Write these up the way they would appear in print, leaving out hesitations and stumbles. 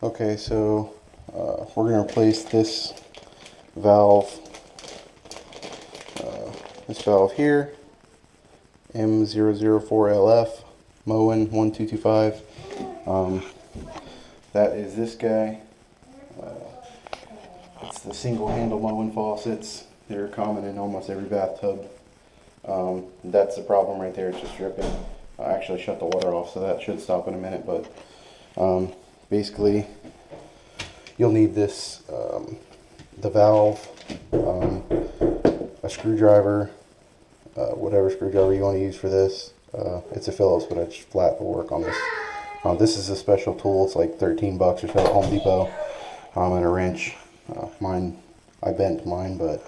Okay, so we're going to replace this valve, here, M004LF, MOEN1225. That is this guy. It's the single handle Moen faucets. They're common in almost every bathtub. That's the problem right there, it's just dripping. I actually shut the water off, so that should stop in a minute, but basically you'll need this, the valve, a screwdriver, whatever screwdriver you want to use for this. It's a Phillips, but it's flat will work on this. This is a special tool. It's like 13 bucks or so at Home Depot, and a wrench. Mine, I bent mine, but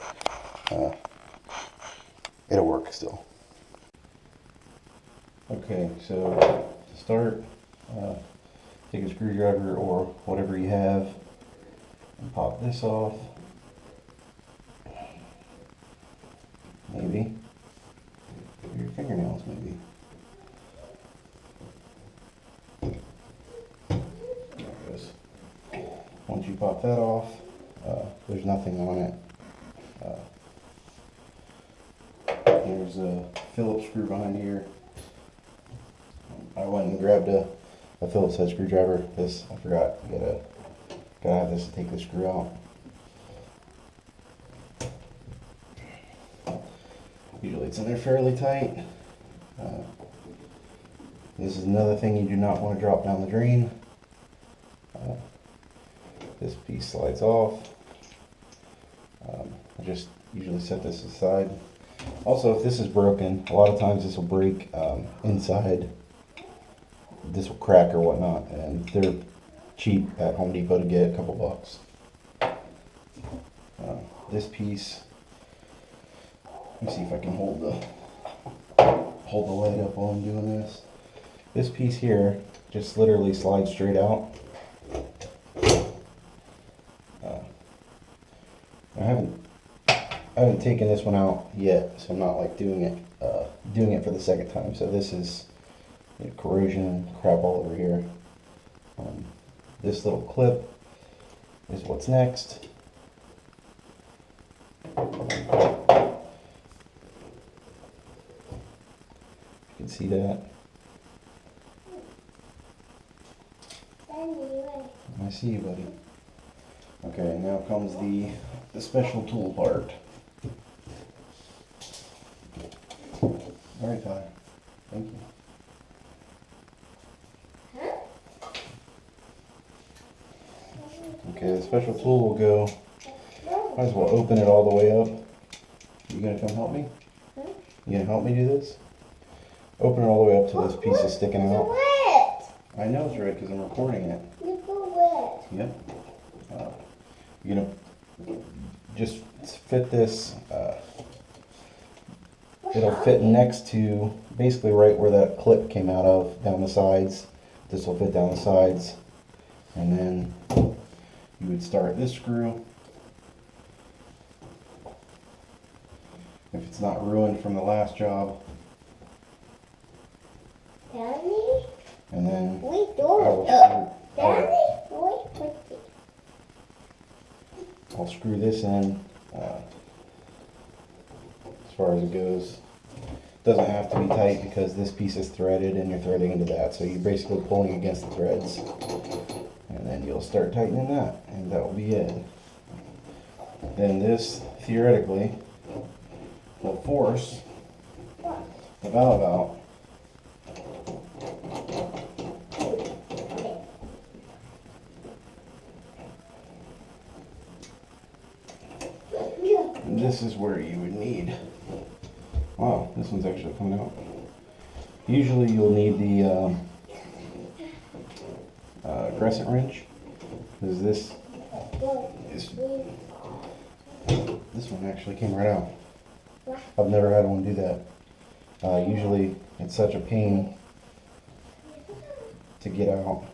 it'll work still. Okay, so to start, take a screwdriver or whatever you have and pop this off. Maybe. Your fingernails, maybe. There it goes. Once you pop that off, there's nothing on it. There's a Phillips screw behind here. I went and grabbed a Phillips head screwdriver. This, I forgot, you gotta have this to take the screw out. Usually it's in there fairly tight. This is another thing you do not want to drop down the drain. This piece slides off. I just usually set this aside. Also, if this is broken, a lot of times this will break inside. This will crack or whatnot, and they're cheap at Home Depot to get, a couple bucks. This piece, let me see if I can hold the light up while I'm doing this. This piece here just literally slides straight out. I haven't taken this one out yet, so I'm not like doing it for the second time. So this is, you know, corrosion crap all over here. This little clip is what's next. You can see that. I see you, buddy. Okay, now comes the special tool part. Alright, Ty. Thank you. Okay, the special tool will go, might as well open it all the way up. You gonna come help me? You gonna help me do this? Open it all the way up till this piece is sticking out. I know it's red because I'm recording it. Yep. You're gonna just fit this, it'll fit next to, basically right where that clip came out of, down the sides. This will fit down the sides. And then you would start this screw. If it's not ruined from the last job. Daddy? And then I'll screw this in as far as it goes. It doesn't have to be tight because this piece is threaded and you're threading into that. So you're basically pulling against the threads. And then you'll start tightening that, and that will be it. Then this, theoretically, will force the valve out. And this is where you would need, wow, this one's actually coming out. Usually you'll need the crescent wrench, because this one actually came right out. I've never had one do that. Usually it's such a pain to get out.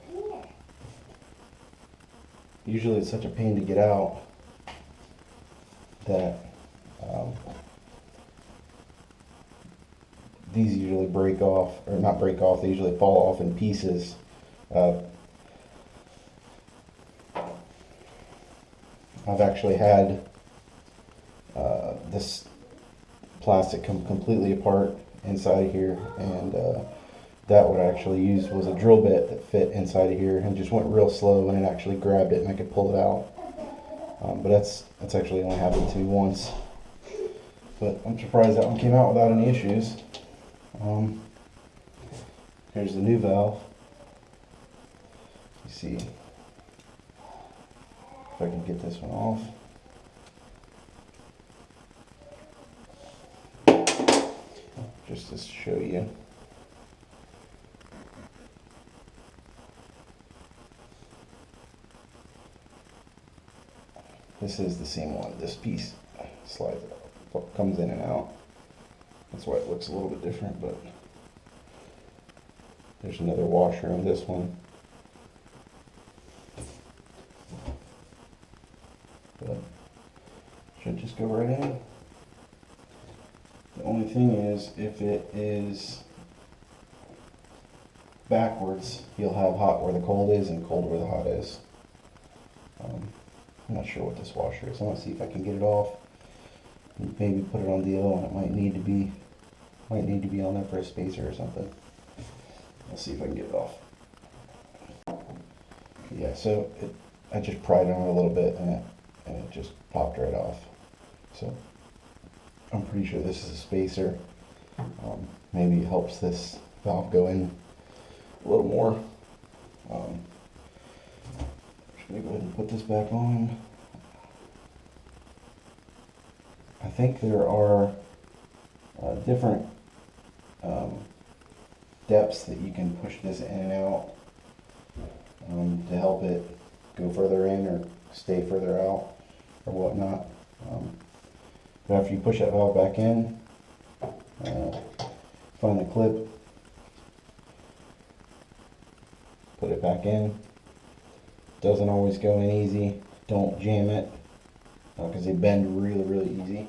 Usually it's such a pain to get out that these usually break off, or not break off, they usually fall off in pieces. I've actually had this plastic come completely apart inside of here, and that what I actually used was a drill bit that fit inside of here and just went real slow, and it actually grabbed it and I could pull it out. But that's actually only happened to me once. But I'm surprised that one came out without any issues. Here's the new valve. You see if I can get this one off. Just to show you. This is the same one. This piece slides out, comes in and out. That's why it looks a little bit different, but there's another washer on this one. But should just go right in. The only thing is, if it is backwards, you'll have hot where the cold is and cold where the hot is. I'm not sure what this washer is. I'm gonna see if I can get it off. Maybe put it on deal, and it might need to be on there for a spacer or something. I'll see if I can get it off. Yeah, so I just pried on it a little bit, and it just popped right off. So I'm pretty sure this is a spacer. Maybe it helps this valve go in a little more. Just gonna go ahead and put this back on. I think there are different depths that you can push this in and out to help it go further in or stay further out or whatnot. But after you push that valve back in, find the clip, put it back in. Doesn't always go in easy. Don't jam it because they bend really easy.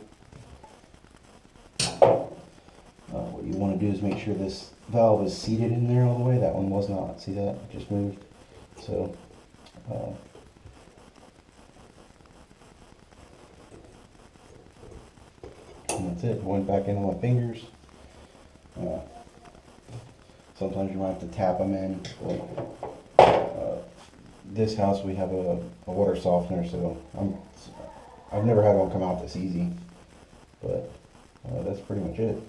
What you want to do is make sure this valve is seated in there all the way. That one was not. See that? It just moved. So and that's it. Went back in with my fingers. Sometimes you might have to tap them in. This house we have a water softener, so I've never had one come out this easy. But that's pretty much it.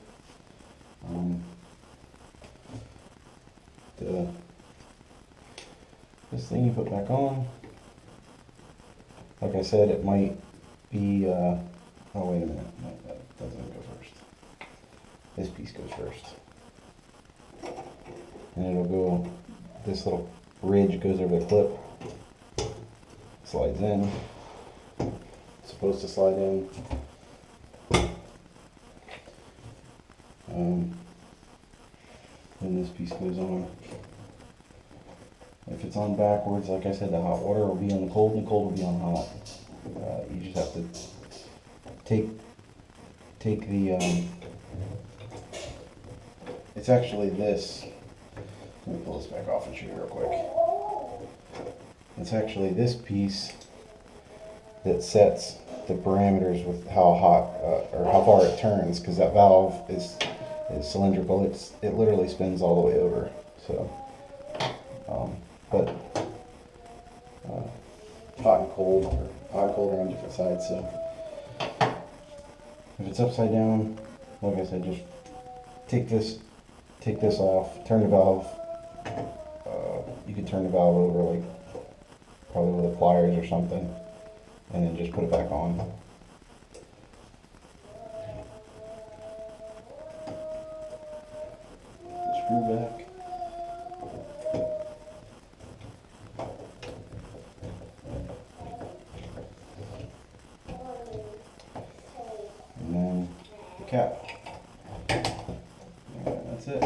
This thing you put back on, like I said, it might be, oh wait a minute, no, that doesn't go first. This piece goes first. And it'll go, this little ridge goes over the clip, slides in, it's supposed to slide in. Then this piece goes on. If it's on backwards, like I said, the hot water will be on the cold and the cold will be on hot. You just have to take the, it's actually this, let me pull this back off and show you real quick. It's actually this piece that sets the parameters with how hot or how far it turns, because that valve is cylindrical. It literally spins all the way over. So, but hot and cold are on different sides. So, if it's upside down, like I said, just take this off, turn the valve. You can turn the valve over, like probably with the pliers or something, and then just put it back on. Screw back. And then the cap. And that's it.